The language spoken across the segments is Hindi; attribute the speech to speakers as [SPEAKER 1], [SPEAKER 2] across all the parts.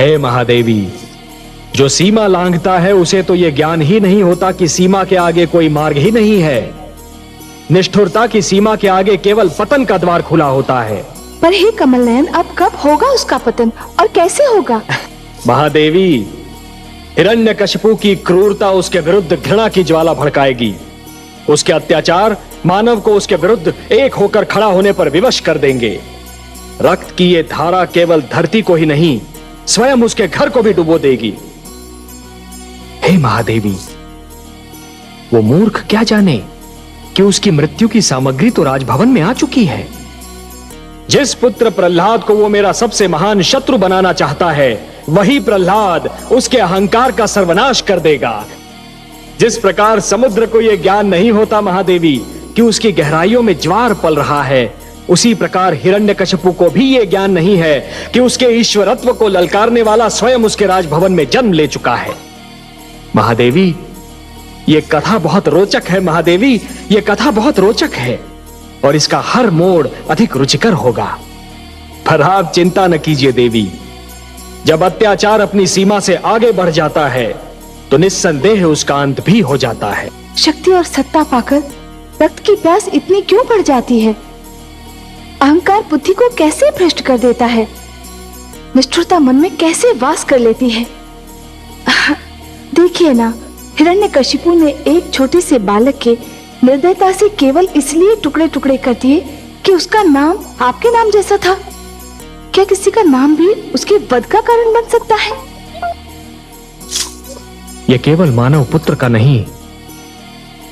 [SPEAKER 1] हे महादेवी, जो सीमा लांघता है उसे तो यह ज्ञान ही नहीं होता कि सीमा के आगे कोई मार्ग ही नहीं है। निष्ठुरता की सीमा के आगे केवल पतन का द्वार खुला होता है।
[SPEAKER 2] पर हे कमल नयन, अब कब होगा उसका पतन और कैसे होगा?
[SPEAKER 1] महादेवी, हिरण्यकशिपु की क्रूरता उसके विरुद्ध घृणा की ज्वाला भड़काएगी। उसके अत्याचार मानव को उसके विरुद्ध एक होकर खड़ा होने पर विवश कर देंगे। रक्त की ये धारा केवल धरती को ही नहीं, स्वयं उसके घर को भी डुबो देगी। हे महादेवी, वो मूर्ख क्या जाने कि उसकी मृत्यु की सामग्री तो राजभवन में आ चुकी है। जिस पुत्र प्रहलाद को वो मेरा सबसे महान शत्रु बनाना चाहता है, वही प्रहलाद उसके अहंकार का सर्वनाश कर देगा। जिस प्रकार समुद्र को यह ज्ञान नहीं होता महादेवी कि उसकी गहराइयों में ज्वार पल रहा है, उसी प्रकार हिरण्यकशिपु को भी यह ज्ञान नहीं है कि उसके ईश्वरत्व को ललकारने वाला स्वयं उसके राजभवन में जन्म ले चुका है। महादेवी, यह कथा बहुत रोचक है। महादेवी, यह कथा बहुत रोचक है और इसका हर मोड़ अधिक रुचिकर होगा। पर आप चिंता न कीजिए देवी, जब अत्याचार अपनी सीमा से आगे बढ़ जाता है तो निस्संदेह उसका अंत भी हो जाता है।
[SPEAKER 2] शक्ति और सत्ता पाकर रक्त की प्यास इतनी क्यों बढ़ जाती है? अहंकार बुद्धि को कैसे भ्रष्ट कर देता है? निष्ठुरता मन में कैसे वास कर लेती है? देखिए ना, हिरण्यकशिपु ने एक छोटे से बालक के निर्दयता से केवल इसलिए टुकड़े टुकड़े कर दिए कि उसका नाम आपके नाम जैसा था। क्या किसी का नाम भी उसके वध का कारण बन सकता है?
[SPEAKER 1] यह केवल मानव पुत्र का नहीं,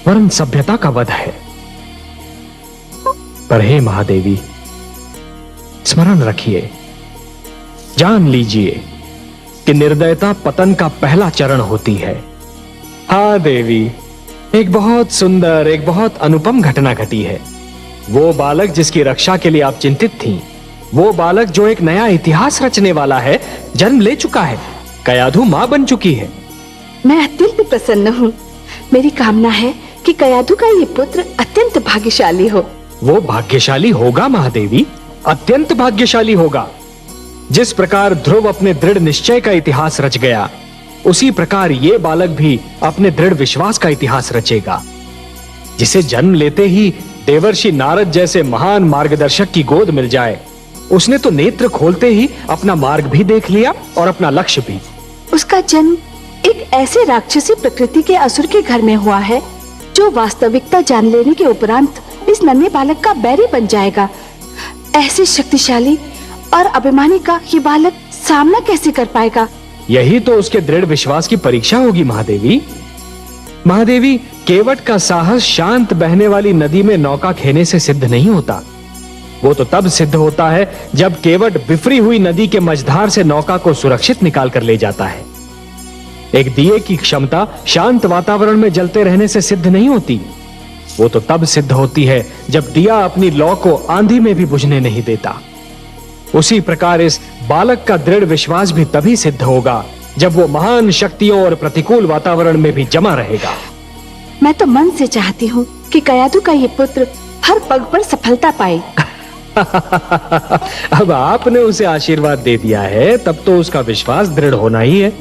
[SPEAKER 1] वरन सभ्यता का वध है। पर हे महादेवी, स्मरण रखिए, जान लीजिए कि निर्दयता पतन का पहला चरण होती है। हाँ देवी, एक बहुत सुंदर, एक बहुत अनुपम घटना घटी है। वो बालक जिसकी रक्षा के लिए आप चिंतित थीं, वो बालक जो एक नया इतिहास रचने वाला है, जन्म ले चुका है। कयाधु मां बन चुकी है।
[SPEAKER 2] मैं अत्यंत प्रसन्न हूँ। मेरी कामना है कि कयाधु का ये पुत्र अत्यंत भाग्यशाली हो।
[SPEAKER 1] वो भाग्यशाली होगा महादेवी, अत्यंत भाग्यशाली होगा। जिस प्रकार ध्रुव अपने दृढ़ निश्चय का इतिहास रच गया, उसी प्रकार ये बालक भी अपने दृढ़ विश्वास का इतिहास रचेगा। जिसे जन्म लेते ही देवर्षि नारद जैसे महान मार्गदर्शक की गोद मिल जाए, उसने तो नेत्र खोलते ही अपना मार्ग भी देख लिया और अपना लक्ष्य भी।
[SPEAKER 2] उसका जन्म एक ऐसे राक्षसी प्रकृति के असुर के घर में हुआ है जो वास्तविकता जान लेने के उपरांत इस नन्हे बालक का बैरी बन जाएगा। ऐसे शक्तिशाली और अभिमानी का ये बालक सामना कैसे कर पाएगा?
[SPEAKER 1] यही तो उसके दृढ़ विश्वास की परीक्षा होगी महादेवी। महादेवी, केवट का साहस शांत बहने वाली नदी में नौका खेने से सिद्ध नहीं होता। वो तो तब सिद्ध होता है जब केवट बिफरी हुई नदी के मझधार से नौका को सुरक्षित निकाल कर ले जाता है। एक दिए की क्षमता शांत वातावरण में जलते रहने से सिद्ध नहीं होती। वो तो तब सिद्ध होती है जब दिया अपनी लौ को आंधी में भी बुझने नहीं देता। उसी प्रकार इस बालक का दृढ़ विश्वास भी तभी सिद्ध होगा जब वो महान शक्तियों और प्रतिकूल वातावरण में भी जमा रहेगा।
[SPEAKER 2] मैं तो मन से चाहती हूँ कि कयाधु का ये पुत्र हर पग पर सफलता पाए।
[SPEAKER 1] अब आपने उसे आशीर्वाद दे दिया है, तब तो उसका विश्वास दृढ़ होना ही है।